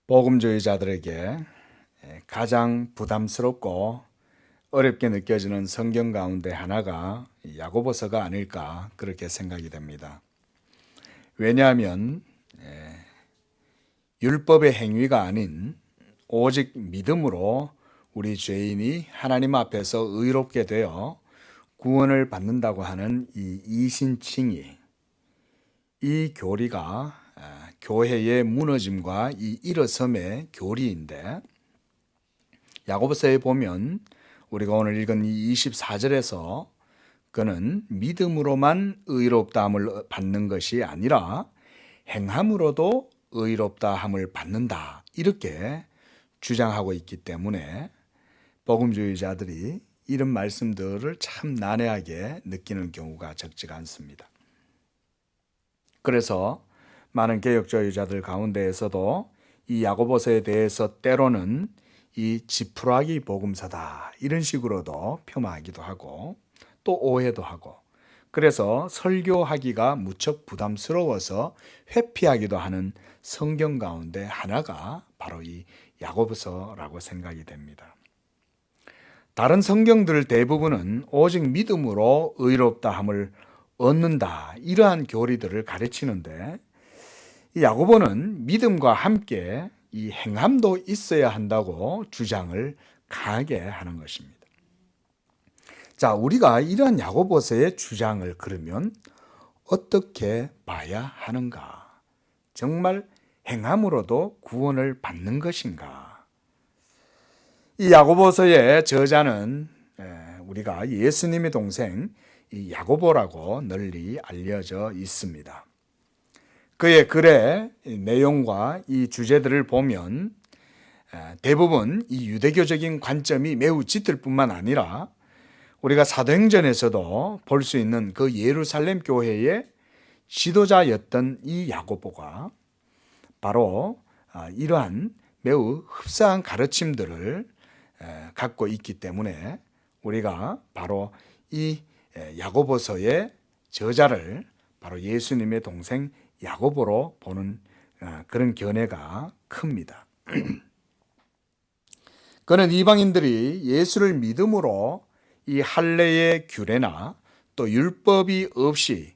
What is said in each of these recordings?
복음주의자들에게 가장 부담스럽고 어렵게 느껴지는 성경 가운데 하나가 야고보서가 아닐까 그렇게 생각이 됩니다. 왜냐하면 율법의 행위가 아닌 오직 믿음으로 우리 죄인이 하나님 앞에서 의롭게 되어 구원을 받는다고 하는 이 이신칭의 이 교리가 교회의 무너짐과 이 일어섬의 교리인데, 야고보서에 보면 우리가 오늘 읽은 이 24절에서 그는 믿음으로만 의롭다함을 받는 것이 아니라 행함으로도 의롭다함을 받는다, 이렇게 주장하고 있기 때문에 복음주의자들이 이런 말씀들을 참 난해하게 느끼는 경우가 적지가 않습니다. 그래서 많은 개혁주의자들 가운데에서도 이 야고보서에 대해서 때로는 이 지푸라기 복음서다 이런 식으로도 폄하하기도 하고 또 오해도 하고, 그래서 설교하기가 무척 부담스러워서 회피하기도 하는 성경 가운데 하나가 바로 이 야고보서라고 생각이 됩니다. 다른 성경들 대부분은 오직 믿음으로 의롭다함을 얻는다, 이러한 교리들을 가르치는데, 이 야고보는 믿음과 함께 이 행함도 있어야 한다고 주장을 강하게 하는 것입니다. 자, 우리가 이러한 야고보서의 주장을 그러면 어떻게 봐야 하는가? 정말 행함으로도 구원을 받는 것인가? 이 야고보서의 저자는 우리가 예수님의 동생 이 야고보라고 널리 알려져 있습니다. 그의 글의 내용과 이 주제들을 보면 대부분 이 유대교적인 관점이 매우 짙을 뿐만 아니라 우리가 사도행전에서도 볼 수 있는 그 예루살렘 교회의 지도자였던 이 야고보가 바로 이러한 매우 흡사한 가르침들을 갖고 있기 때문에 우리가 바로 이 야고보서의 저자를 바로 예수님의 동생 야고보로 보는 그런 견해가 큽니다. 그는 이방인들이 예수를 믿음으로 이 할례의 규례나 또 율법이 없이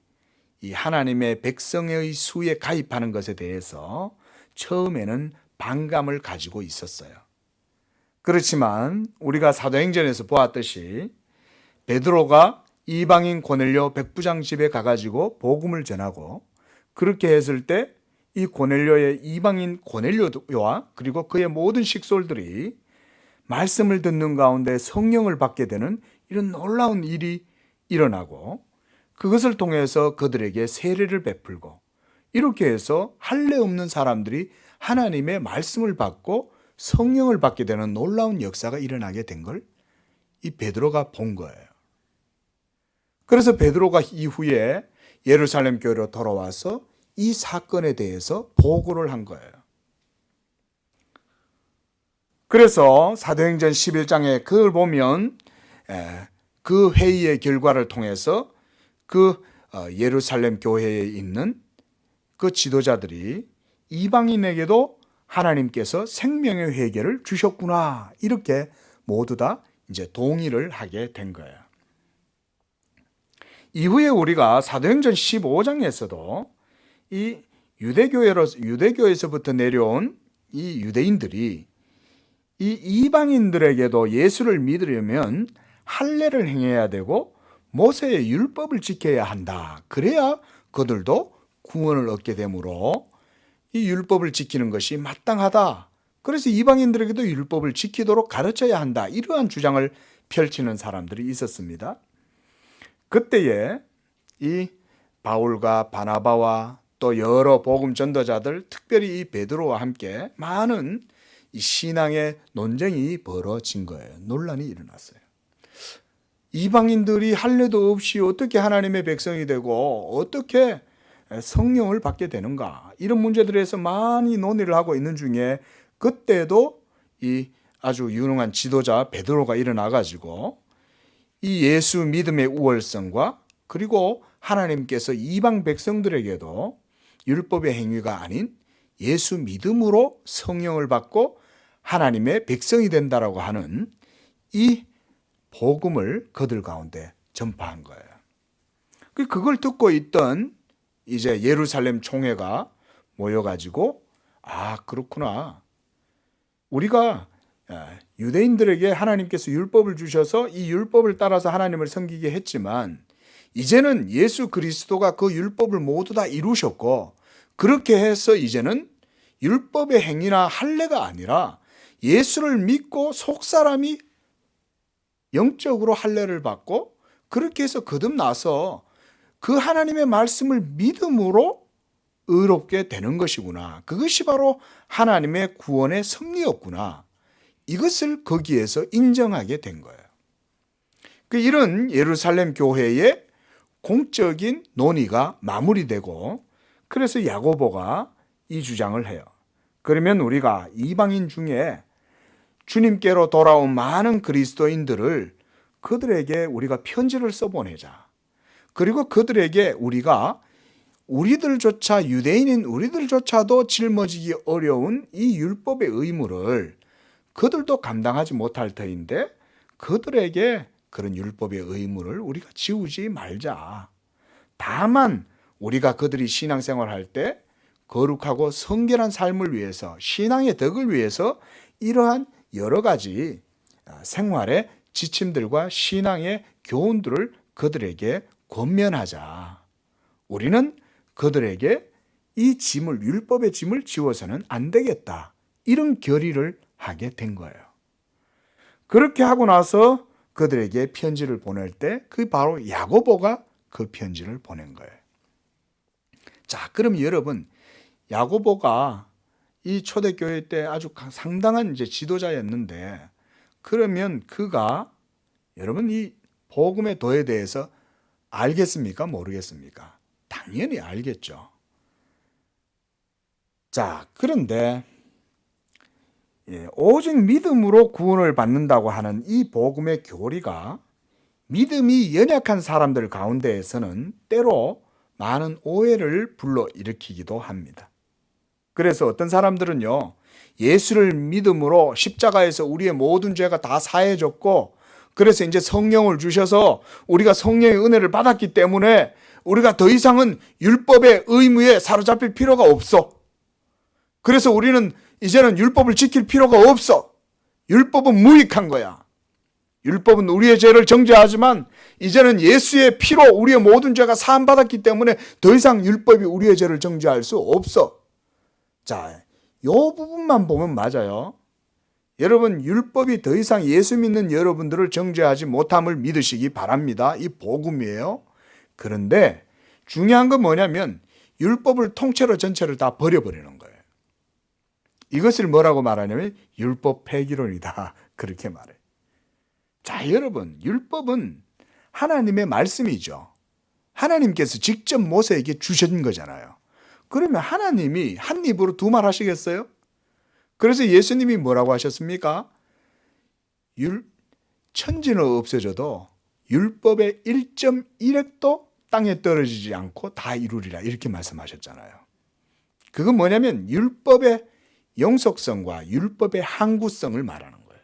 이 하나님의 백성의 수에 가입하는 것에 대해서 처음에는 반감을 가지고 있었어요. 그렇지만 우리가 사도행전에서 보았듯이 베드로가 이방인 고넬료 백부장 집에 가가지고 복음을 전하고, 그렇게 했을 때 이 고넬료의 이방인 고넬료와 그리고 그의 모든 식솔들이 말씀을 듣는 가운데 성령을 받게 되는 이런 놀라운 일이 일어나고, 그것을 통해서 그들에게 세례를 베풀고, 이렇게 해서 할례 없는 사람들이 하나님의 말씀을 받고 성령을 받게 되는 놀라운 역사가 일어나게 된 걸 이 베드로가 본 거예요. 그래서 베드로가 이후에 예루살렘 교회로 돌아와서 이 사건에 대해서 보고를 한 거예요. 그래서 사도행전 11장에 그걸 보면 그 회의의 결과를 통해서 그 예루살렘 교회에 있는 그 지도자들이 이방인에게도 하나님께서 생명의 회개를 주셨구나, 이렇게 모두 다 이제 동의를 하게 된 거예요. 이후에 우리가 사도행전 15장에서도 이 유대교에서부터 내려온 이 유대인들이 이 이방인들에게도 예수를 믿으려면 할례를 행해야 되고 모세의 율법을 지켜야 한다, 그래야 그들도 구원을 얻게 되므로 이 율법을 지키는 것이 마땅하다, 그래서 이방인들에게도 율법을 지키도록 가르쳐야 한다, 이러한 주장을 펼치는 사람들이 있었습니다. 그때에 이 바울과 바나바와 또 여러 복음 전도자들, 특별히 이 베드로와 함께 많은 이 신앙의 논쟁이 벌어진 거예요. 논란이 일어났어요. 이방인들이 할례도 없이 어떻게 하나님의 백성이 되고 어떻게 성령을 받게 되는가, 이런 문제들에서 많이 논의를 하고 있는 중에 그때도 이 아주 유능한 지도자 베드로가 일어나가지고 이 예수 믿음의 우월성과 그리고 하나님께서 이방 백성들에게도 율법의 행위가 아닌 예수 믿음으로 성령을 받고 하나님의 백성이 된다라고 하는 이 복음을 그들 가운데 전파한 거예요. 그걸 듣고 있던 이제 예루살렘 총회가 모여가지고, 아, 그렇구나. 우리가 유대인들에게 하나님께서 율법을 주셔서 이 율법을 따라서 하나님을 섬기게 했지만, 이제는 예수 그리스도가 그 율법을 모두 다 이루셨고, 그렇게 해서 이제는 율법의 행위나 할례가 아니라 예수를 믿고 속사람이 영적으로 할례를 받고, 그렇게 해서 거듭나서 그 하나님의 말씀을 믿음으로 의롭게 되는 것이구나. 그것이 바로 하나님의 구원의 섭리였구나. 이것을 거기에서 인정하게 된 거예요. 이런 예루살렘 교회의 공적인 논의가 마무리되고, 그래서 야고보가 이 주장을 해요. 그러면 우리가 이방인 중에 주님께로 돌아온 많은 그리스도인들을 그들에게 우리가 편지를 써보내자. 그리고 그들에게 우리가 우리들조차, 유대인인 우리들조차도 짊어지기 어려운 이 율법의 의무를 그들도 감당하지 못할 터인데, 그들에게 그런 율법의 의무를 우리가 지우지 말자. 다만 우리가 그들이 신앙생활할 때 거룩하고 성결한 삶을 위해서, 신앙의 덕을 위해서 이러한 여러 가지 생활의 지침들과 신앙의 교훈들을 그들에게 권면하자. 우리는 그들에게 이 짐을, 율법의 짐을 지워서는 안 되겠다. 이런 결의를 하게 된 거예요. 그렇게 하고 나서 그들에게 편지를 보낼 때 그 바로 야고보가 그 편지를 보낸 거예요. 자, 그럼 여러분, 야고보가 이 초대교회 때 아주 상당한 이제 지도자였는데, 그러면 그가 여러분 이 복음의 도에 대해서 알겠습니까? 모르겠습니까? 당연히 알겠죠. 자, 그런데 오직 믿음으로 구원을 받는다고 하는 이 복음의 교리가 믿음이 연약한 사람들 가운데에서는 때로 많은 오해를 불러일으키기도 합니다. 그래서 어떤 사람들은요, 예수를 믿음으로 십자가에서 우리의 모든 죄가 다 사해졌고, 그래서 이제 성령을 주셔서 우리가 성령의 은혜를 받았기 때문에 우리가 더 이상은 율법의 의무에 사로잡힐 필요가 없어. 그래서 우리는 이제는 율법을 지킬 필요가 없어. 율법은 무익한 거야. 율법은 우리의 죄를 정죄하지만 이제는 예수의 피로 우리의 모든 죄가 사함받았기 때문에 더 이상 율법이 우리의 죄를 정죄할 수 없어. 자, 이 부분만 보면 맞아요. 여러분, 율법이 더 이상 예수 믿는 여러분들을 정죄하지 못함을 믿으시기 바랍니다. 이 복음이에요. 그런데 중요한 건 뭐냐면 율법을 통째로 전체를 다 버려버리는 거예요. 이것을 뭐라고 말하냐면 율법 폐기론이다. 그렇게 말해요. 자, 여러분, 율법은 하나님의 말씀이죠. 하나님께서 직접 모세에게 주신 거잖아요. 그러면 하나님이 한 입으로 두 말 하시겠어요? 그래서 예수님이 뭐라고 하셨습니까? 천지는 없어져도 율법의 1.1획도 땅에 떨어지지 않고 다 이루리라, 이렇게 말씀하셨잖아요. 그건 뭐냐면 율법의 영속성과 율법의 항구성을 말하는 거예요.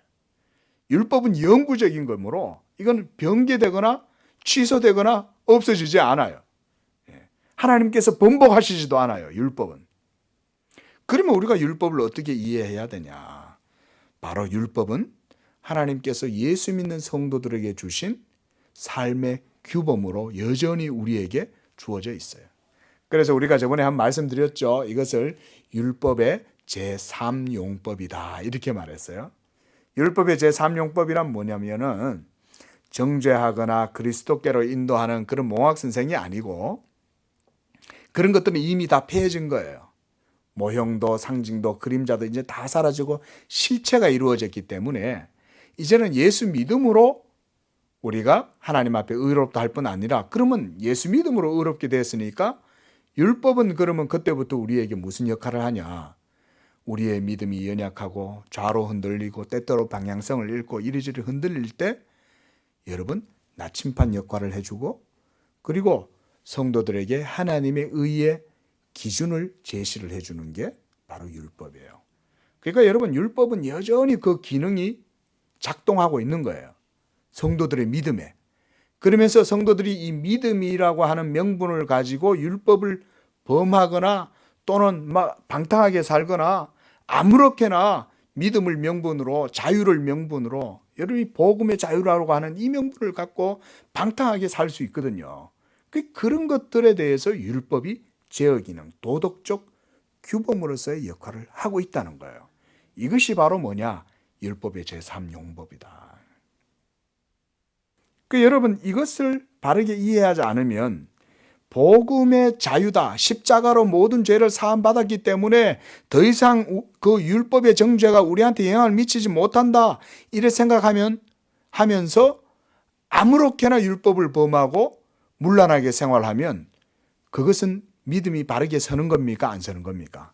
율법은 영구적인 거므로 이건 변개되거나 취소되거나 없어지지 않아요. 하나님께서 번복하시지도 않아요, 율법은. 그러면 우리가 율법을 어떻게 이해해야 되냐? 바로 율법은 하나님께서 예수 믿는 성도들에게 주신 삶의 규범으로 여전히 우리에게 주어져 있어요. 그래서 우리가 저번에 한 말씀드렸죠. 이것을 율법의 제3용법이다, 이렇게 말했어요. 율법의 제3용법이란 뭐냐면은 정죄하거나 그리스도께로 인도하는 그런 몽학 선생이 아니고, 그런 것들은 이미 다 폐해진 거예요. 모형도 상징도 그림자도 이제 다 사라지고 실체가 이루어졌기 때문에 이제는 예수 믿음으로 우리가 하나님 앞에 의롭다 할 뿐 아니라, 그러면 예수 믿음으로 의롭게 됐으니까 율법은 그러면 그때부터 우리에게 무슨 역할을 하냐? 우리의 믿음이 연약하고 좌로 흔들리고 때때로 방향성을 잃고 이리저리 흔들릴 때 여러분 나침반 역할을 해주고, 그리고 성도들에게 하나님의 의의 기준을 제시를 해주는 게 바로 율법이에요. 그러니까 여러분, 율법은 여전히 그 기능이 작동하고 있는 거예요. 성도들의 믿음에. 그러면서 성도들이 이 믿음이라고 하는 명분을 가지고 율법을 범하거나 또는 막 방탕하게 살거나 아무렇게나 믿음을 명분으로, 자유를 명분으로, 여러분이 복음의 자유라고 하는 이 명분을 갖고 방탕하게 살 수 있거든요. 그런 것들에 대해서 율법이 제어기능, 도덕적 규범으로서의 역할을 하고 있다는 거예요. 이것이 바로 뭐냐? 율법의 제3용법이다. 여러분, 이것을 바르게 이해하지 않으면 복음의 자유다, 십자가로 모든 죄를 사함받았기 때문에 더 이상 그 율법의 정죄가 우리한테 영향을 미치지 못한다, 이래 생각하면서 아무렇게나 율법을 범하고 문란하게 생활하면 그것은 믿음이 바르게 서는 겁니까? 안 서는 겁니까?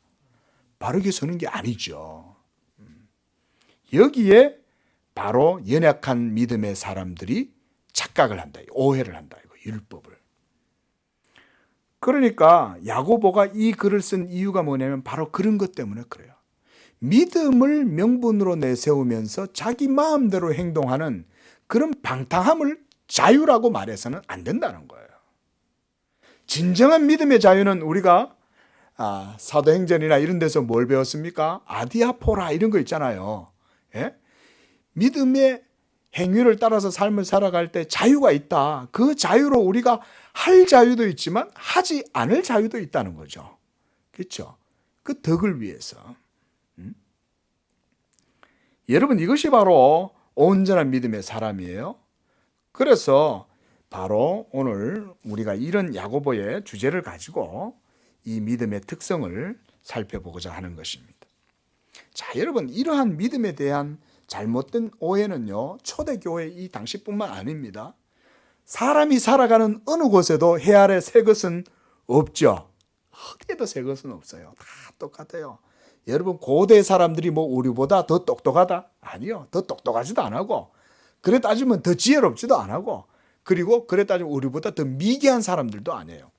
바르게 서는 게 아니죠. 여기에 바로 연약한 믿음의 사람들이 착각을 한다, 오해를 한다, 이거 율법을. 그러니까 야고보가 이 글을 쓴 이유가 뭐냐면 바로 그런 것 때문에 그래요. 믿음을 명분으로 내세우면서 자기 마음대로 행동하는 그런 방탕함을 자유라고 말해서는 안 된다는 거예요. 진정한 믿음의 자유는 우리가 사도행전이나 이런 데서 뭘 배웠습니까? 아디아포라 이런 거 있잖아요. 예? 믿음의 행위를 따라서 삶을 살아갈 때 자유가 있다. 그 자유로 우리가 할 자유도 있지만 하지 않을 자유도 있다는 거죠. 그렇죠? 그 덕을 위해서. 여러분, 이것이 바로 온전한 믿음의 사람이에요. 그래서 바로 오늘 우리가 이런 야고보의 주제를 가지고 이 믿음의 특성을 살펴보고자 하는 것입니다. 자, 여러분, 이러한 믿음에 대한 잘못된 오해는요, 초대교회 이 당시뿐만 아닙니다. 사람이 살아가는 어느 곳에도 해 아래 새 것은 없죠. 어디에도 새 것은 없어요. 다 똑같아요. 여러분, 고대 사람들이 뭐 우리보다 더 똑똑하다? 아니요. 더 똑똑하지도 안 하고, 그래 따지면 더 지혜롭지도 안 하고, 그리고 그래 따지면 우리보다 더 미개한 사람들도 아니에요.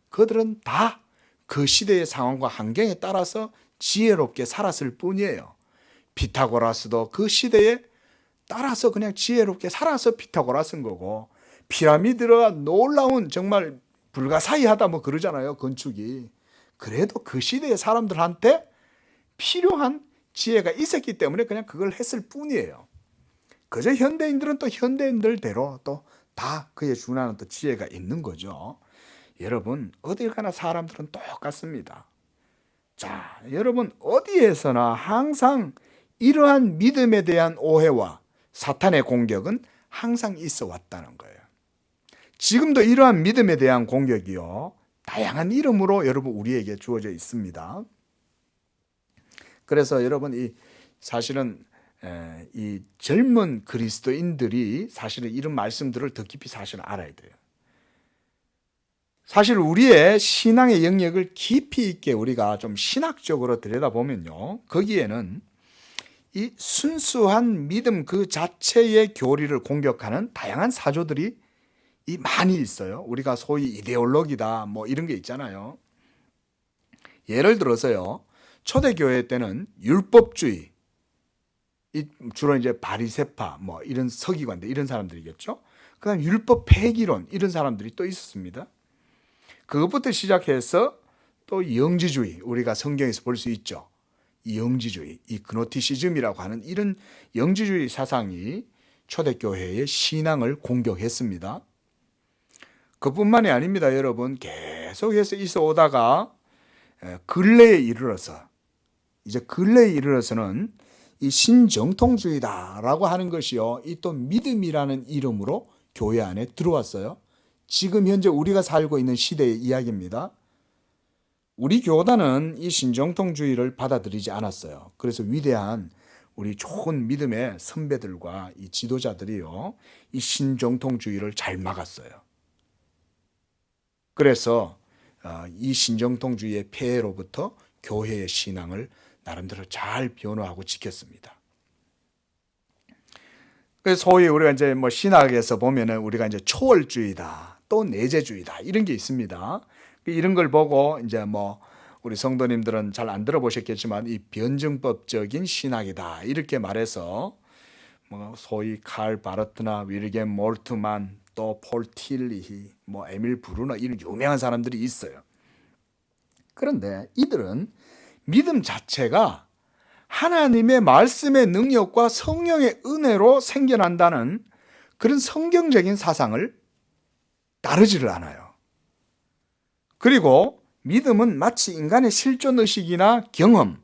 그들은 다 그 시대의 상황과 환경에 따라서 지혜롭게 살았을 뿐이에요. 피타고라스도 그 시대에 따라서 그냥 지혜롭게 살아서 피타고라스인 거고, 피라미드가 놀라운 정말 불가사의하다 뭐 그러잖아요, 건축이. 그래도 그 시대의 사람들한테 필요한 지혜가 있었기 때문에 그냥 그걸 했을 뿐이에요. 그저 현대인들은 또 현대인들대로 또 다 그에 준하는 또 지혜가 있는 거죠. 여러분, 어딜 가나 사람들은 똑같습니다. 자, 여러분, 어디에서나 항상 이러한 믿음에 대한 오해와 사탄의 공격은 항상 있어 왔다는 거예요. 지금도 이러한 믿음에 대한 공격이요, 다양한 이름으로 여러분 우리에게 주어져 있습니다. 그래서 여러분, 사실은 이 젊은 그리스도인들이 사실은 이런 말씀들을 더 깊이 사실 알아야 돼요. 사실 우리의 신앙의 영역을 깊이 있게 우리가 좀 신학적으로 들여다보면요, 거기에는 이 순수한 믿음 그 자체의 교리를 공격하는 다양한 사조들이 많이 있어요. 우리가 소위 이데올로기다 뭐 이런 게 있잖아요. 예를 들어서요, 초대교회 때는 율법주의, 주로 이제 바리새파 뭐 이런 서기관들 이런 사람들이겠죠. 그다음 율법 폐기론 이런 사람들이 또 있었습니다. 그것부터 시작해서 또 영지주의, 우리가 성경에서 볼 수 있죠. 이 영지주의, 이 그노티시즘이라고 하는 이런 영지주의 사상이 초대교회의 신앙을 공격했습니다. 그뿐만이 아닙니다. 여러분, 계속해서 있어 오다가 근래에 이르러서는 이 신정통주의다라고 하는 것이요, 이 또 믿음이라는 이름으로 교회 안에 들어왔어요. 지금 현재 우리가 살고 있는 시대의 이야기입니다. 우리 교단은 이 신정통주의를 받아들이지 않았어요. 그래서 위대한 우리 좋은 믿음의 선배들과 이 지도자들이요, 이 신정통주의를 잘 막았어요. 그래서 이 신정통주의의 폐해로부터 교회의 신앙을 나름대로 잘 변호하고 지켰습니다. 그래서 소위 우리가 이제 뭐 신학에서 보면은 우리가 이제 초월주의다, 또 내재주의다 이런 게 있습니다. 이런 걸 보고 이제 뭐 우리 성도님들은 잘 안 들어보셨겠지만 이 변증법적인 신학이다 이렇게 말해서 뭐 소위 칼 바르트나 윌겐 몰트만 또 폴 틸리히 뭐 에밀 브루너 이런 유명한 사람들이 있어요. 그런데 이들은 믿음 자체가 하나님의 말씀의 능력과 성령의 은혜로 생겨난다는 그런 성경적인 사상을 따르지를 않아요. 그리고 믿음은 마치 인간의 실존의식이나 경험,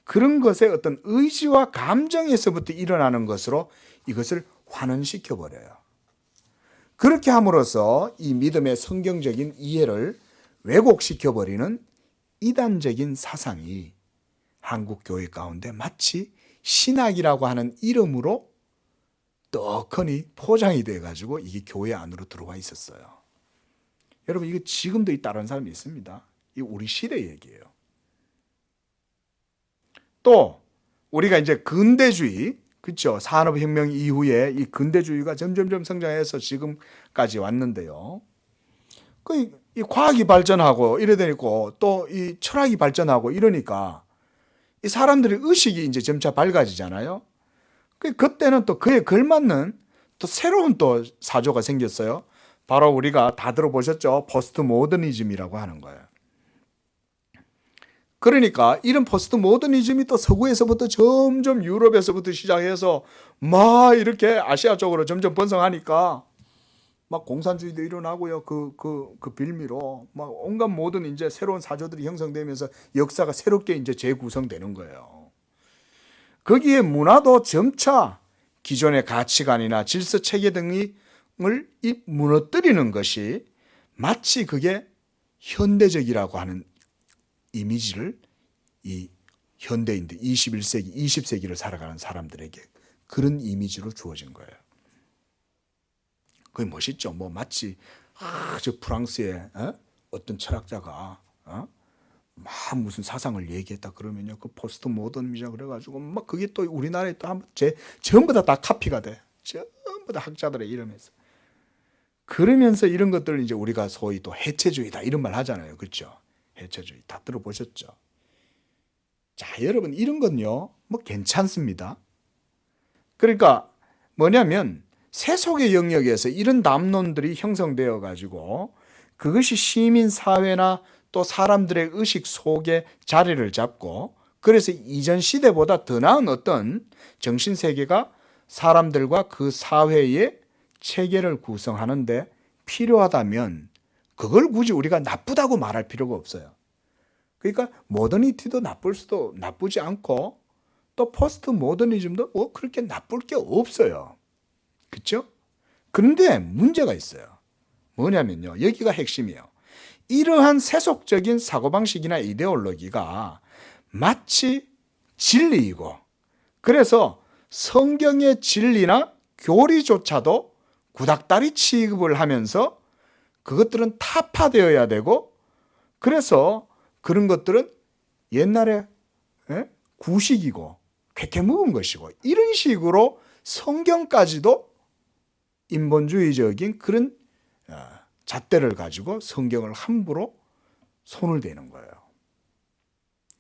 그런 것의 어떤 의지와 감정에서부터 일어나는 것으로 이것을 환원시켜버려요. 그렇게 함으로써 이 믿음의 성경적인 이해를 왜곡시켜버리는 이단적인 사상이 한국 교회 가운데 마치 신학이라고 하는 이름으로 떡하니 포장이 돼가지고 이게 교회 안으로 들어와 있었어요. 여러분 이거 지금도 다른 사람이 있습니다. 이 우리 시대 얘기예요. 또 우리가 이제 근대주의, 그렇죠? 산업혁명 이후에 이 근대주의가 점점점 성장해서 지금까지 왔는데요. 이 과학이 발전하고 이래 되고 또 이 철학이 발전하고 이러니까 이 사람들의 의식이 이제 점차 밝아지잖아요. 그때는 또 그에 걸맞는 또 새로운 또 사조가 생겼어요. 바로 우리가 다 들어보셨죠? 포스트 모더니즘이라고 하는 거예요. 그러니까 이런 포스트 모더니즘이 또 서구에서부터 점점 유럽에서부터 시작해서 막 이렇게 아시아 쪽으로 점점 번성하니까 막 공산주의도 일어나고요. 그 빌미로 막 온갖 모든 이제 새로운 사조들이 형성되면서 역사가 새롭게 이제 재구성되는 거예요. 거기에 문화도 점차 기존의 가치관이나 질서 체계 등을 무너뜨리는 것이 마치 그게 현대적이라고 하는 이미지를 이 현대인들 21세기, 20세기를 살아가는 사람들에게 그런 이미지로 주어진 거예요. 그게 멋있죠. 뭐 마치 저 프랑스의 어떤 철학자가 막 무슨 사상을 얘기했다 그러면요, 그 포스트 모더니즘이라 그래가지고 막 그게 또 우리나라에 또 한번 전부 다 카피가 돼. 전부 다 학자들의 이름에서. 그러면서 이런 것들을 이제 우리가 소위 또 해체주의다 이런 말 하잖아요, 그렇죠? 해체주의 다 들어보셨죠? 자, 여러분 이런 건요, 뭐 괜찮습니다. 그러니까 뭐냐면 세속의 영역에서 이런 담론들이 형성되어 가지고 그것이 시민 사회나 또 사람들의 의식 속에 자리를 잡고, 그래서 이전 시대보다 더 나은 어떤 정신 세계가 사람들과 그 사회의 체계를 구성하는데 필요하다면 그걸 굳이 우리가 나쁘다고 말할 필요가 없어요. 그러니까 모더니티도 나쁘지 않고 또 포스트 모더니즘도 뭐 그렇게 나쁠 게 없어요. 그렇죠? 그런데 문제가 있어요. 뭐냐면요, 여기가 핵심이에요. 이러한 세속적인 사고방식이나 이데올로기가 마치 진리이고, 그래서 성경의 진리나 교리조차도 구닥다리 취급을 하면서 그것들은 타파되어야 되고, 그래서 그런 것들은 옛날에 구식이고 괴캐묵은 것이고 이런 식으로 성경까지도 인본주의적인 그런 잣대를 가지고 성경을 함부로 손을 대는 거예요.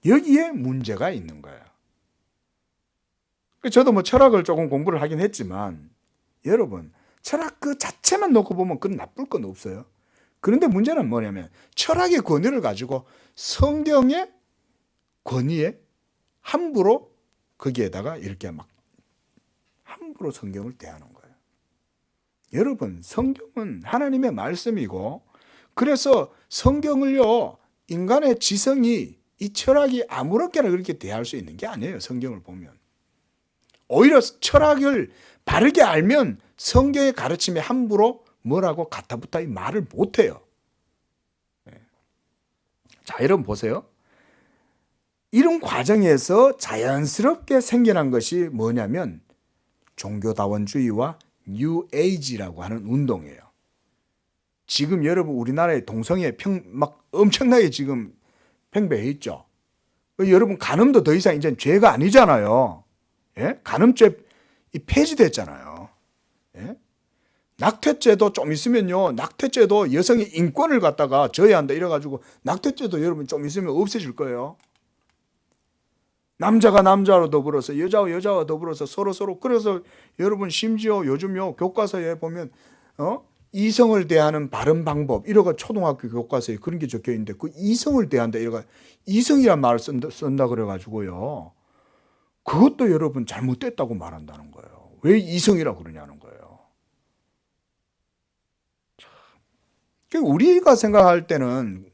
여기에 문제가 있는 거예요. 저도 뭐 철학을 조금 공부를 하긴 했지만 여러분, 철학 그 자체만 놓고 보면 그건 나쁠 건 없어요. 그런데 문제는 뭐냐면 철학의 권위를 가지고 성경의 권위에 함부로 거기에다가 이렇게 막 함부로 성경을 대하는 거예요. 여러분, 성경은 하나님의 말씀이고, 그래서 성경을요, 인간의 지성이 이 철학이 아무렇게나 그렇게 대할 수 있는 게 아니에요. 성경을 보면 오히려 철학을 바르게 알면 성경의 가르침에 함부로 뭐라고 가타부타 이 말을 못해요. 자, 여러분 보세요. 이런 과정에서 자연스럽게 생겨난 것이 뭐냐면 종교다원주의와 뉴에이지라고 하는 운동이에요. 지금 여러분 우리나라의 동성애 막 엄청나게 지금 팽배해 있죠. 여러분 간음도 더 이상 이제 죄가 아니잖아요. 예? 간음죄 폐지됐잖아요. 예? 낙태죄도 좀 있으면요, 낙태죄도 여성의 인권을 갖다가 저해한다 이래가지고 낙태죄도 여러분 좀 있으면 없어질 거예요. 남자가 남자로 더불어서 여자와 여자와 더불어서 서로 그래서 여러분 심지어 요즘요 교과서에 보면 이성을 대하는 바른 방법 이러가 초등학교 교과서에 그런 게 적혀 있는데 그 이성을 대한다 이러가 이성이란 말을 쓴다 그래가지고요 그것도 여러분 잘못됐다고 말한다는 거예요. 왜 이성이라고 그러냐는 거예요. 우리가 생각할 때는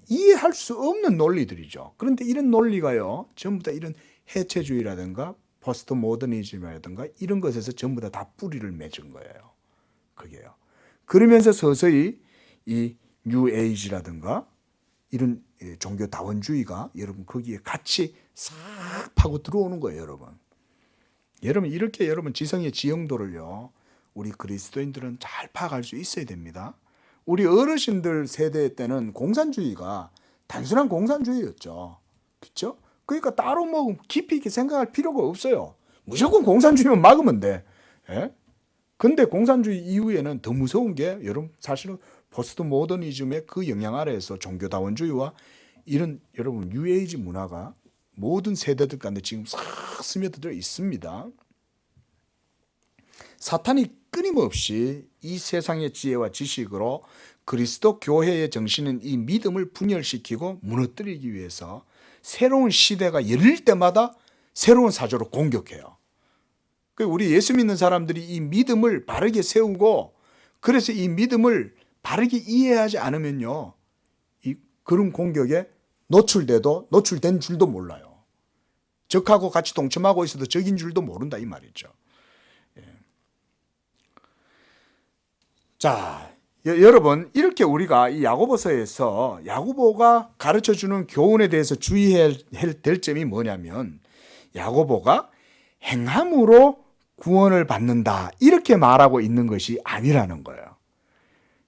이해할 수 없는 논리들이죠. 그런데 이런 논리가요, 전부 다 이런 해체주의라든가 포스트 모더니즘이라든가 이런 것에서 전부 다 뿌리를 맺은 거예요. 그게요. 그러면서 서서히 이 뉴에이지라든가 이런 종교 다원주의가 여러분 거기에 같이 싹 파고 들어오는 거예요, 여러분. 이렇게 여러분 지성의 지형도를요, 우리 그리스도인들은 잘 파악할 수 있어야 됩니다. 우리 어르신들 세대 때는 공산주의가 단순한 공산주의였죠. 그렇죠? 그러니까 따로 뭐 깊이 있게 생각할 필요가 없어요. 무조건 공산주의만 막으면 돼. 예? 근데 공산주의 이후에는 더 무서운 게 여러분 사실은 포스트 모더니즘의 그 영향 아래에서 종교다원주의와 이런 여러분 뉴에이지 문화가 모든 세대들 가운데 지금 싹 스며들어 있습니다. 사탄이 끊임없이 이 세상의 지혜와 지식으로 그리스도 교회의 정신은 이 믿음을 분열시키고 무너뜨리기 위해서 새로운 시대가 열릴 때마다 새로운 사조로 공격해요. 우리 예수 믿는 사람들이 이 믿음을 바르게 세우고 그래서 이 믿음을 바르게 이해하지 않으면요, 그런 공격에 노출된 줄도 몰라요. 적하고 같이 동참하고 있어도 적인 줄도 모른다 이 말이죠. 자, 여러분 이렇게 우리가 이 야고보서에서 야고보가 가르쳐주는 교훈에 대해서 주의해야 될 점이 뭐냐면 야고보가 행함으로 구원을 받는다 이렇게 말하고 있는 것이 아니라는 거예요.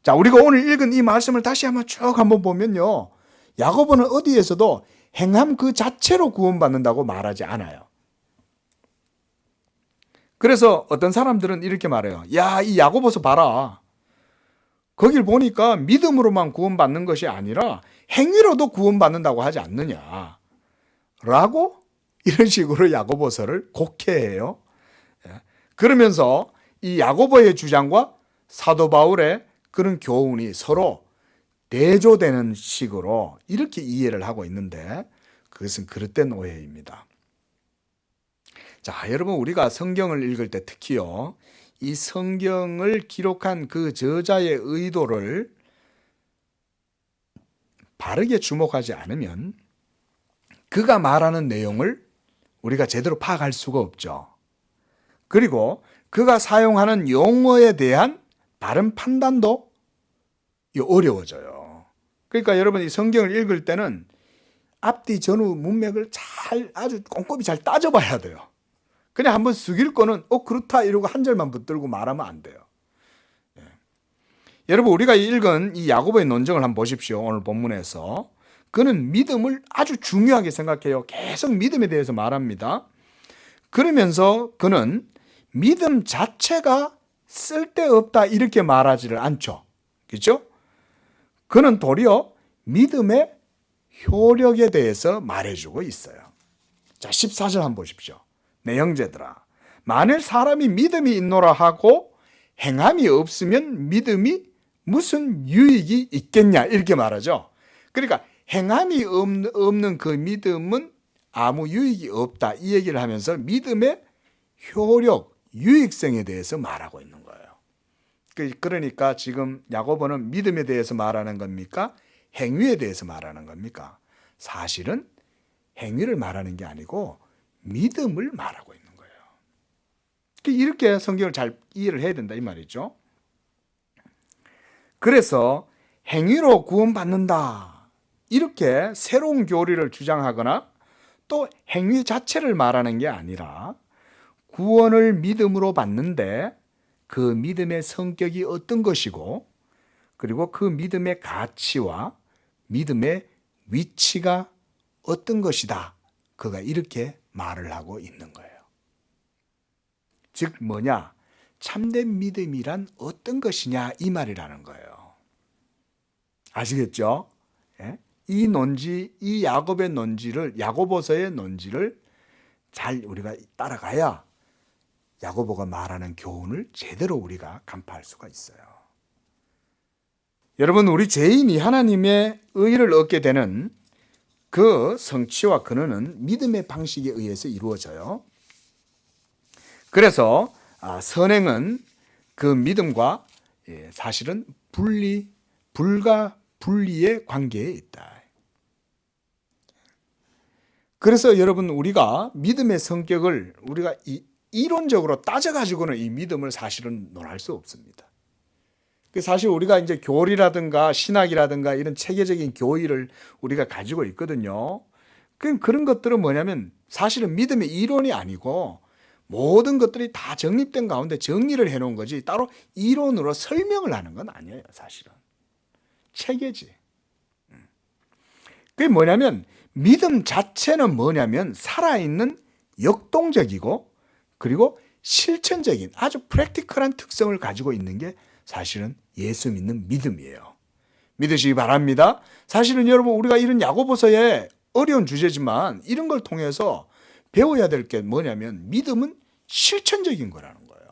자, 우리가 오늘 읽은 이 말씀을 다시 한번 보면요, 야고보는 어디에서도 행함 그 자체로 구원받는다고 말하지 않아요. 그래서 어떤 사람들은 이렇게 말해요. 야, 이 야고보서 봐라. 거길 보니까 믿음으로만 구원받는 것이 아니라 행위로도 구원받는다고 하지 않느냐 라고 이런 식으로 야고보서를 곡해해요. 그러면서 이 야고보의 주장과 사도 바울의 그런 교훈이 서로 대조되는 식으로 이렇게 이해를 하고 있는데 그것은 그릇된 오해입니다. 자, 여러분 우리가 성경을 읽을 때 특히요, 이 성경을 기록한 그 저자의 의도를 바르게 주목하지 않으면 그가 말하는 내용을 우리가 제대로 파악할 수가 없죠. 그리고 그가 사용하는 용어에 대한 바른 판단도 어려워져요. 그러니까 여러분 이 성경을 읽을 때는 앞뒤 전후 문맥을 아주 꼼꼼히 잘 따져봐야 돼요. 그냥 한번 쓱 읽고는 그렇다 이러고 한 절만 붙들고 말하면 안 돼요. 여러분 우리가 읽은 이 야고보의 논증을 한번 보십시오. 오늘 본문에서 그는 믿음을 아주 중요하게 생각해요. 계속 믿음에 대해서 말합니다. 그러면서 그는 믿음 자체가 쓸데없다 이렇게 말하지를 않죠. 그렇죠? 그는 도리어 믿음의 효력에 대해서 말해주고 있어요. 자, 14절 한번 보십시오. 내 형제들아, 만일 사람이 믿음이 있노라 하고 행함이 없으면 믿음이 무슨 유익이 있겠냐 이렇게 말하죠. 그러니까 행함이 없는 그 믿음은 아무 유익이 없다 이 얘기를 하면서 믿음의 효력, 유익성에 대해서 말하고 있는 거예요. 그러니까 지금 야고보는 믿음에 대해서 말하는 겁니까? 행위에 대해서 말하는 겁니까? 사실은 행위를 말하는 게 아니고 믿음을 말하고 있는 거예요. 이렇게 성경을 잘 이해를 해야 된다 이 말이죠. 그래서 행위로 구원받는다 이렇게 새로운 교리를 주장하거나 또 행위 자체를 말하는 게 아니라 구원을 믿음으로 받는데 그 믿음의 성격이 어떤 것이고 그리고 그 믿음의 가치와 믿음의 위치가 어떤 것이다. 그가 이렇게 말을 하고 있는 거예요. 즉 뭐냐? 참된 믿음이란 어떤 것이냐 이 말이라는 거예요. 아시겠죠? 예? 이 논지, 이 야곱의 논지를, 야고보서의 논지를 잘 우리가 따라가야 야고보가 말하는 교훈을 제대로 우리가 간파할 수가 있어요. 여러분, 우리 죄인이 하나님의 의를 얻게 되는 그 성취와 근원은 믿음의 방식에 의해서 이루어져요. 그래서 선행은 그 믿음과 사실은 불가 분리의 관계에 있다. 그래서 여러분, 우리가 믿음의 성격을 우리가 이론적으로 따져가지고는 이 믿음을 사실은 논할 수 없습니다. 사실 우리가 이제 교리라든가 신학이라든가 이런 체계적인 교의를 우리가 가지고 있거든요. 그런 것들은 뭐냐면 사실은 믿음의 이론이 아니고 모든 것들이 다 정립된 가운데 정리를 해놓은 거지 따로 이론으로 설명을 하는 건 아니에요. 사실은 체계지. 그게 뭐냐면 믿음 자체는 뭐냐면 살아있는 역동적이고 그리고 실천적인 아주 프랙티컬한 특성을 가지고 있는 게 사실은 예수 믿는 믿음이에요. 믿으시기 바랍니다. 사실은 여러분, 우리가 이런 야고보서의 어려운 주제지만 이런 걸 통해서 배워야 될 게 뭐냐면 믿음은 실천적인 거라는 거예요.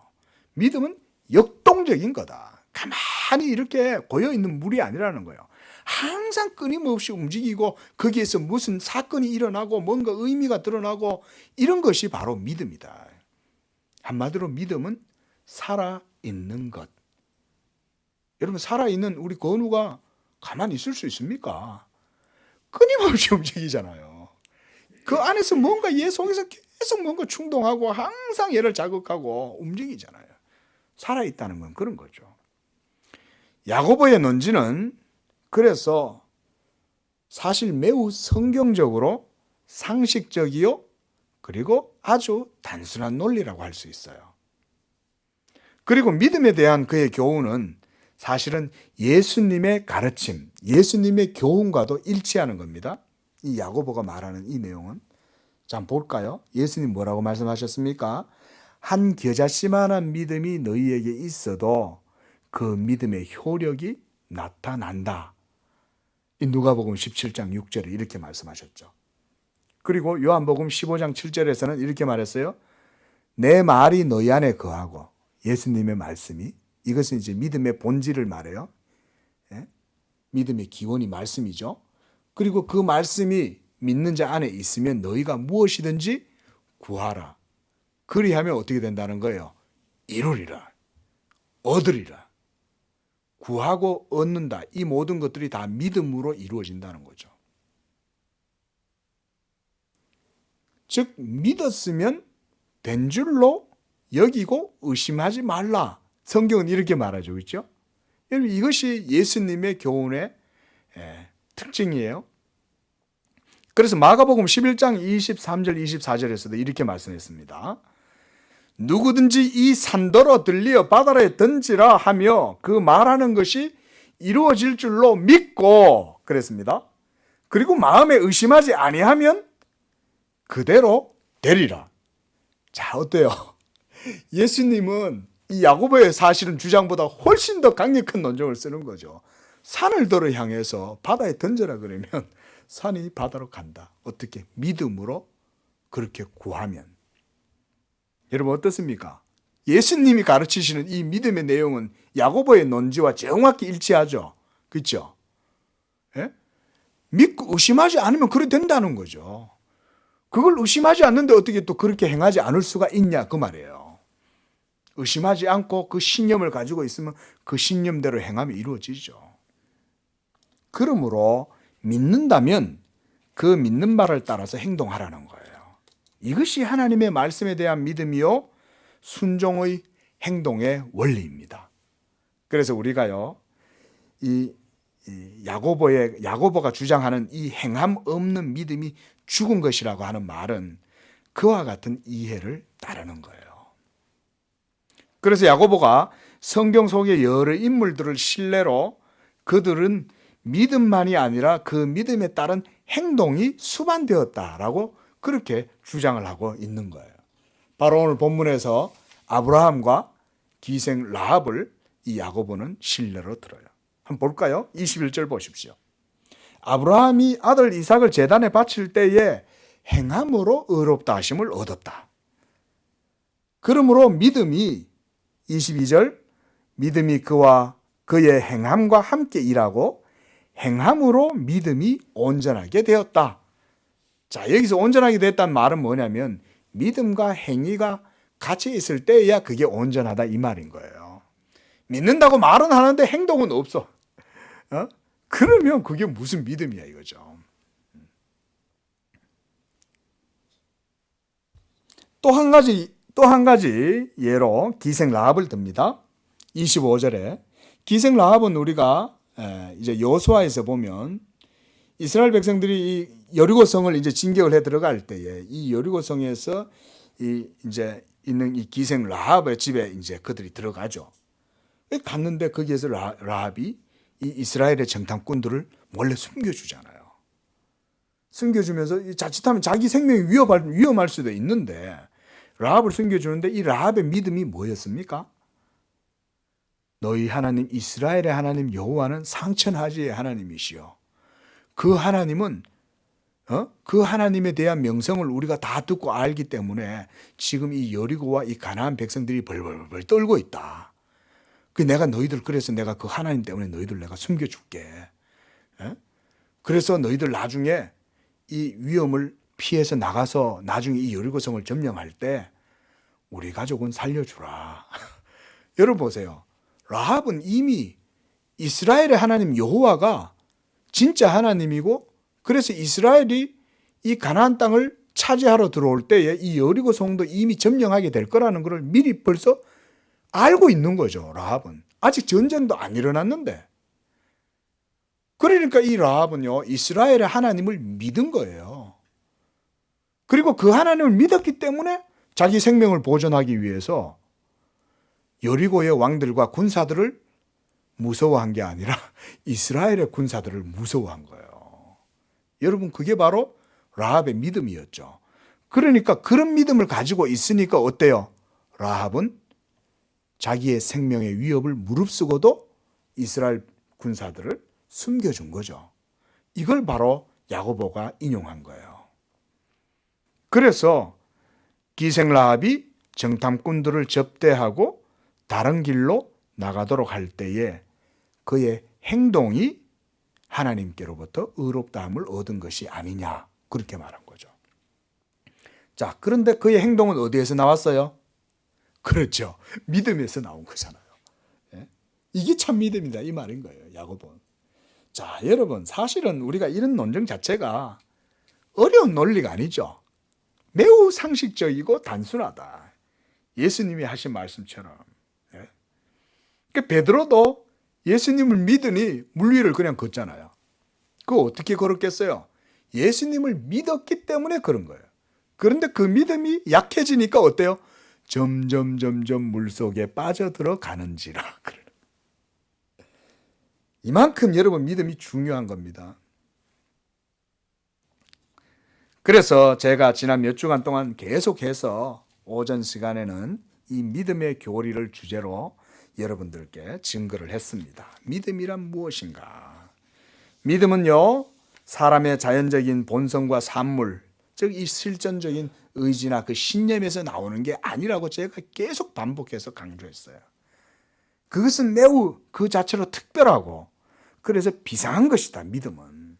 믿음은 역동적인 거다. 가만히 이렇게 고여있는 물이 아니라는 거예요. 항상 끊임없이 움직이고 거기에서 무슨 사건이 일어나고 뭔가 의미가 드러나고 이런 것이 바로 믿음이다. 한마디로 믿음은 살아있는 것. 여러분, 살아있는 우리 건우가 가만히 있을 수 있습니까? 끊임없이 움직이잖아요. 그 안에서 뭔가 얘 속에서 계속 뭔가 충동하고 항상 얘를 자극하고 움직이잖아요. 살아있다는 건 그런 거죠. 야고보의 논지는 그래서 사실 매우 성경적으로 상식적이요 그리고 아주 단순한 논리라고 할 수 있어요. 그리고 믿음에 대한 그의 교훈은 사실은 예수님의 가르침, 예수님의 교훈과도 일치하는 겁니다. 이 야고보가 말하는 이 내용은. 자, 한번 볼까요? 예수님 뭐라고 말씀하셨습니까? 한 겨자씨만한 믿음이 너희에게 있어도 그 믿음의 효력이 나타난다. 이 누가복음 17장 6절에 이렇게 말씀하셨죠. 그리고 요한복음 15장 7절에서는 이렇게 말했어요. 내 말이 너희 안에 거하고, 예수님의 말씀이, 이것은 이제 믿음의 본질을 말해요. 예? 믿음의 기원이 말씀이죠. 그리고 그 말씀이 믿는 자 안에 있으면 너희가 무엇이든지 구하라. 그리하면 어떻게 된다는 거예요? 이루리라. 얻으리라. 구하고 얻는다. 이 모든 것들이 다 믿음으로 이루어진다는 거죠. 즉 믿었으면 된 줄로 여기고 의심하지 말라. 성경은 이렇게 말하죠. 그렇죠? 여러분, 이것이 예수님의 교훈의 특징이에요. 그래서 마가복음 11장 23절 24절에서도 이렇게 말씀했습니다. 누구든지 이 산더러 들리어 바다에 던지라 하며 그 말하는 것이 이루어질 줄로 믿고 그랬습니다. 그리고 마음에 의심하지 아니하면 그대로 되리라. 자, 어때요? 예수님은 이 야고보의 사실은 주장보다 훨씬 더 강력한 논정을 쓰는 거죠. 산을 들어 향해서 바다에 던져라 그러면 산이 바다로 간다. 어떻게? 믿음으로 그렇게 구하면. 여러분 어떻습니까? 예수님이 가르치시는 이 믿음의 내용은 야고보의 논지와 정확히 일치하죠. 그렇죠? 예? 믿고 의심하지 않으면 그래 된다는 거죠. 그걸 의심하지 않는데 어떻게 또 그렇게 행하지 않을 수가 있냐 그 말이에요. 의심하지 않고 그 신념을 가지고 있으면 그 신념대로 행하면 이루어지죠. 그러므로 믿는다면 그 믿는 말을 따라서 행동하라는 거예요. 이것이 하나님의 말씀에 대한 믿음이요 순종의 행동의 원리입니다. 그래서 우리가요 이 야고보가 주장하는 이 행함 없는 믿음이 죽은 것이라고 하는 말은 그와 같은 이해를 따르는 거예요. 그래서 야고보가 성경 속의 여러 인물들을 신뢰로 그들은 믿음만이 아니라 그 믿음에 따른 행동이 수반되었다라고 그렇게 주장을 하고 있는 거예요. 바로 오늘 본문에서 아브라함과 기생 라합을 이 야고보는 신뢰로 들어요. 한번 볼까요? 21절 보십시오. 아브라함이 아들 이삭을 제단에 바칠 때에 행함으로 의롭다 하심을 얻었다. 그러므로 믿음이 22절 믿음이 그와 그의 행함과 함께 일하고 행함으로 믿음이 온전하게 되었다. 자, 여기서 온전하게 됐다는 말은 뭐냐면 믿음과 행위가 같이 있을 때야 그게 온전하다 이 말인 거예요. 믿는다고 말은 하는데 행동은 없어. 그러면 그게 무슨 믿음이야 이거죠. 또 한 가지 예로 기생 라합을 듭니다. 25절에 기생 라합은 우리가 이제 여호수아에서 보면 이스라엘 백성들이 이 여리고성을 이제 진격을 해 들어갈 때에 이 여리고성에서 이제 있는 이 기생 라합의 집에 이제 그들이 들어가죠. 갔는데 거기에서 라합이 이 이스라엘의 정탐꾼들을 몰래 숨겨주잖아요. 숨겨주면서 자칫하면 자기 생명이 위험할 수도 있는데 라합을 숨겨주는데 이 라합의 믿음이 뭐였습니까? 너희 하나님 이스라엘의 하나님 여호와는 상천하지의 하나님이시여. 그 하나님은 그 하나님에 대한 명성을 우리가 다 듣고 알기 때문에 지금 이 여리고와 이 가나안 백성들이 벌벌벌 떨고 있다. 그래서 내가 그 하나님 때문에 너희들 내가 숨겨줄게. 그래서 너희들 나중에 이 위험을 피해서 나가서 나중에 이 여리고성을 점령할 때 우리 가족은 살려주라. 여러분 보세요. 라합은 이미 이스라엘의 하나님 여호와가 진짜 하나님이고 그래서 이스라엘이 이 가나안 땅을 차지하러 들어올 때에 이 여리고성도 이미 점령하게 될 거라는 것을 미리 벌써 알고 있는 거죠. 라합은 아직 전쟁도 안 일어났는데 그러니까 이 라합은요 이스라엘의 하나님을 믿은 거예요. 그리고 그 하나님을 믿었기 때문에 자기 생명을 보존하기 위해서 여리고의 왕들과 군사들을 무서워한 게 아니라 이스라엘의 군사들을 무서워한 거예요. 여러분 그게 바로 라합의 믿음이었죠. 그러니까 그런 믿음을 가지고 있으니까 어때요? 라합은 자기의 생명의 위협을 무릅쓰고도 이스라엘 군사들을 숨겨준 거죠. 이걸 바로 야고보가 인용한 거예요. 그래서 기생 라합이 정탐꾼들을 접대하고 다른 길로 나가도록 할 때에 그의 행동이 하나님께로부터 의롭다함을 얻은 것이 아니냐 그렇게 말한 거죠. 자, 그런데 그의 행동은 어디에서 나왔어요? 그렇죠. 믿음에서 나온 거잖아요. 이게 참 믿음이다 이 말인 거예요. 야고보는. 자, 여러분 사실은 우리가 이런 논증 자체가 어려운 논리가 아니죠. 매우 상식적이고 단순하다. 예수님이 하신 말씀처럼. 그러니까 베드로도 예수님을 믿으니 물 위를 그냥 걷잖아요. 그거 어떻게 걸었겠어요? 예수님을 믿었기 때문에 그런 거예요. 그런데 그 믿음이 약해지니까 어때요? 점점 물속에 빠져들어가는지라. 이만큼 여러분 믿음이 중요한 겁니다. 그래서 제가 지난 몇 주간 동안 계속해서 오전 시간에는 이 믿음의 교리를 주제로 여러분들께 증거를 했습니다. 믿음이란 무엇인가? 믿음은요, 사람의 자연적인 본성과 산물, 즉 이 실전적인 의지나 그 신념에서 나오는 게 아니라고 제가 계속 반복해서 강조했어요. 그것은 매우 그 자체로 특별하고 그래서 비상한 것이다, 믿음은.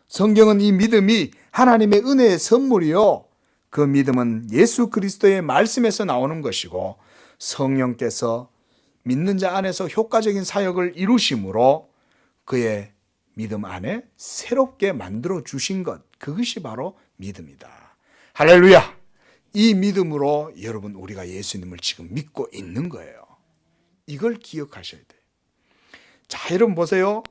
성경은 이 믿음이 하나님의 은혜의 선물이요. 그 믿음은 예수 그리스도의 말씀에서 나오는 것이고 성령께서 믿는 자 안에서 효과적인 사역을 이루심으로 그의 믿음 안에 새롭게 만들어 주신 것, 그것이 바로 믿음이다. 할렐루야! 이 믿음으로 여러분 우리가 예수님을 지금 믿고 있는 거예요. 이걸 기억하셔야 돼요. 자, 여러분 보세요.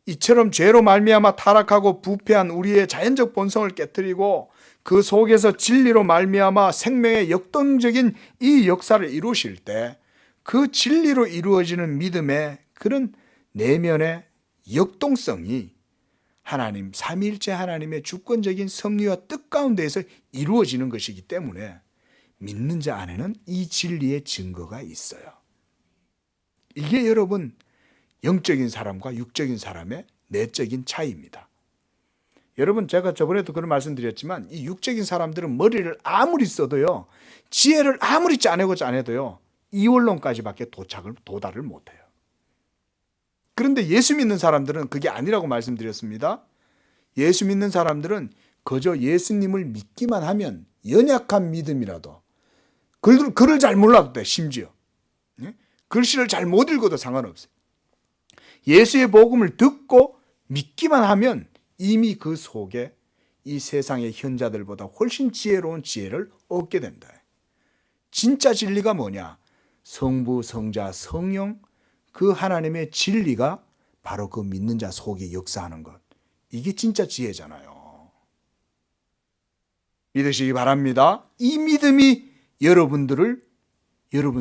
이처럼 죄로 말미암아 타락하고 부패한 우리의 자연적 본성을 깨뜨리고 그 속에서 진리로 말미암아 생명의 역동적인 이 역사를 이루실 때 그 진리로 이루어지는 믿음의 그런 내면의 역동성이 하나님, 삼위일체 하나님의 주권적인 섭리와 뜻 가운데에서 이루어지는 것이기 때문에 믿는 자 안에는 이 진리의 증거가 있어요. 이게 여러분 영적인 사람과 육적인 사람의 내적인 차이입니다. 여러분 제가 저번에도 그런 말씀드렸지만 이 육적인 사람들은 머리를 아무리 써도요, 지혜를 아무리 짜내도요 이원론까지밖에 도달을 못해요. 그런데 예수 믿는 사람들은 그게 아니라고 말씀드렸습니다. 예수 믿는 사람들은 그저 예수님을 믿기만 하면 연약한 믿음이라도 글을 잘 몰라도 돼. 심지어 글씨를 잘 못 읽어도 상관없어요. 예수의 복음을 듣고 믿기만 하면 이미 그 속에 이 세상의 현자들보다 훨씬 지혜로운 지혜를 얻게 된다. 진짜 진리가 뭐냐? 성부, 성자, 성령, 그 하나님의 진리가 바로 그 믿는 자 속에 역사하는 것. 이게 진짜 지혜잖아요. 믿으시기 바랍니다. 이 믿음이 여러분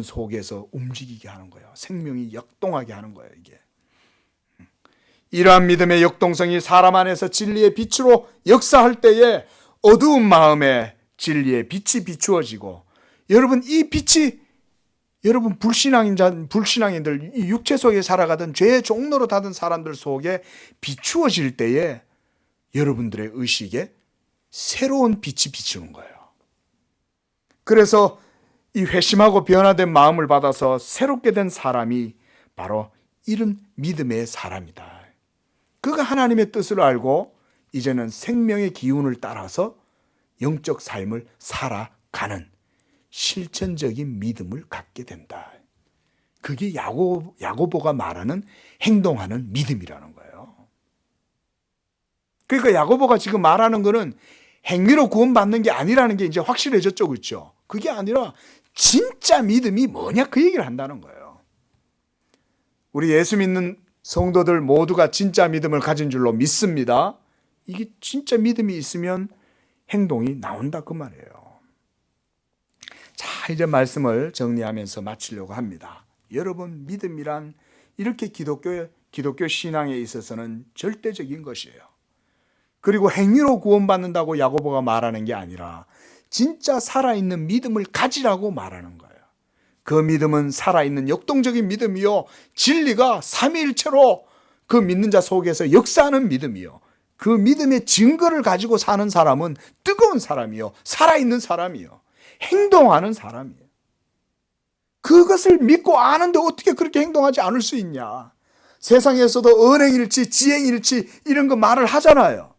속에서 움직이게 하는 거예요. 생명이 역동하게 하는 거예요, 이게. 이러한 믿음의 역동성이 사람 안에서 진리의 빛으로 역사할 때에 어두운 마음에 진리의 빛이 비추어지고, 여러분 이 빛이 여러분 불신앙인들, 이 육체 속에 살아가던 죄의 종로로 닫은 사람들 속에 비추어질 때에 여러분들의 의식에 새로운 빛이 비추는 거예요. 그래서 이 회심하고 변화된 마음을 받아서 새롭게 된 사람이 바로 이런 믿음의 사람이다. 그가 하나님의 뜻을 알고 이제는 생명의 기운을 따라서 영적 삶을 살아가는 실천적인 믿음을 갖게 된다. 그게 야고보가 말하는 행동하는 믿음이라는 거예요. 그러니까 야고보가 지금 말하는 거는 행위로 구원받는 게 아니라는 게 이제 확실해졌죠, 그렇죠? 그게 아니라 진짜 믿음이 뭐냐 그 얘기를 한다는 거예요. 우리 예수 믿는 성도들 모두가 진짜 믿음을 가진 줄로 믿습니다. 이게 진짜 믿음이 있으면 행동이 나온다 그 말이에요. 자, 이제 말씀을 정리하면서 마치려고 합니다. 여러분, 믿음이란 이렇게 기독교 신앙에 있어서는 절대적인 것이에요. 그리고 행위로 구원받는다고 야고보가 말하는 게 아니라 진짜 살아있는 믿음을 가지라고 말하는 거예요. 그 믿음은 살아있는 역동적인 믿음이요, 진리가 삼위일체로 그 믿는 자 속에서 역사하는 믿음이요, 그 믿음의 증거를 가지고 사는 사람은 뜨거운 사람이요, 살아있는 사람이요, 행동하는 사람이에요. 그것을 믿고 아는데 어떻게 그렇게 행동하지 않을 수 있냐. 세상에서도 언행일치, 지행일치 이런 거 말을 하잖아요.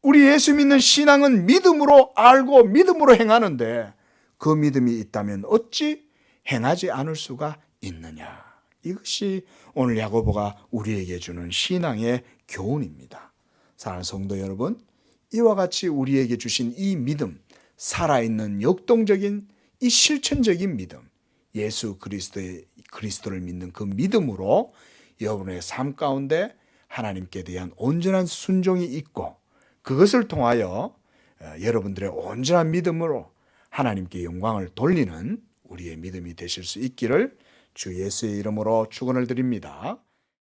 우리 예수 믿는 신앙은 믿음으로 알고 믿음으로 행하는데 그 믿음이 있다면 어찌 행하지 않을 수가 있느냐. 이것이 오늘 야고보가 우리에게 주는 신앙의 교훈입니다. 사랑하는 성도 여러분, 이와 같이 우리에게 주신 이 믿음, 살아있는 역동적인 이 실천적인 믿음, 예수 그리스도를 믿는 그 믿음으로 여러분의 삶 가운데 하나님께 대한 온전한 순종이 있고, 그것을 통하여 여러분들의 온전한 믿음으로 하나님께 영광을 돌리는 우리의 믿음이 되실 수 있기를 주 예수의 이름으로 축원을 드립니다.